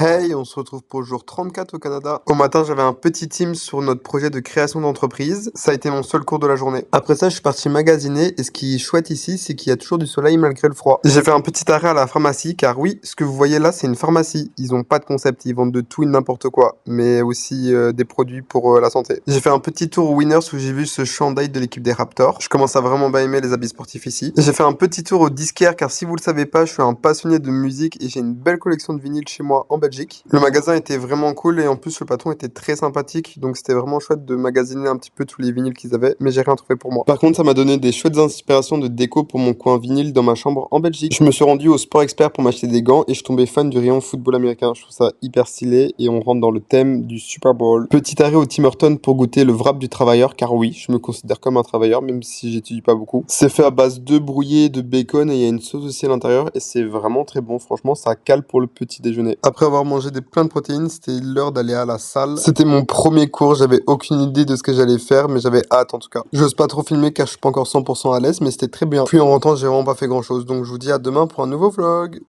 Hey, on se retrouve pour le jour 34 au Canada. Au matin, j'avais un petit team sur notre projet de création d'entreprise. Ça a été mon seul cours de la journée. Après ça, je suis parti magasiner et ce qui est chouette ici, c'est qu'il y a toujours du soleil malgré le froid. J'ai fait un petit arrêt à la pharmacie car oui, ce que vous voyez là, c'est une pharmacie. Ils ont pas de concept, ils vendent de tout et de n'importe quoi, mais aussi des produits pour la santé. J'ai fait un petit tour au Winners où j'ai vu ce chandail de l'équipe des Raptors. Je commence à vraiment bien aimer les habits sportifs ici. J'ai fait un petit tour au disquaire car si vous le savez pas, je suis un passionné de musique et j'ai une belle collection de vinyles chez moi en Belgique. Le magasin était vraiment cool et en plus le patron était très sympathique, donc c'était vraiment chouette de magasiner un petit peu tous les vinyles qu'ils avaient, mais j'ai rien trouvé pour moi. Par contre, ça m'a donné des chouettes inspirations de déco pour mon coin vinyle dans ma chambre en Belgique. Je me suis rendu au Sport Expert pour m'acheter des gants et je tombais fan du rayon football américain. Je trouve ça hyper stylé et on rentre dans le thème du Super Bowl. Petit arrêt au Tim Hortons pour goûter le wrap du travailleur, car oui, je me considère comme un travailleur, même si j'étudie pas beaucoup. C'est fait à base d'œufs brouillés, de bacon et il y a une sauce aussi à l'intérieur et c'est vraiment très bon. Franchement, ça cale pour le petit déjeuner. Après avoir mangé plein de protéines, c'était l'heure d'aller à la salle. C'était mon premier cours, j'avais aucune idée de ce que j'allais faire, mais j'avais hâte en tout cas. J'ose pas trop filmer car je suis pas encore 100% à l'aise, mais c'était très bien. Puis en rentrant, j'ai vraiment pas fait grand chose, donc je vous dis à demain pour un nouveau vlog.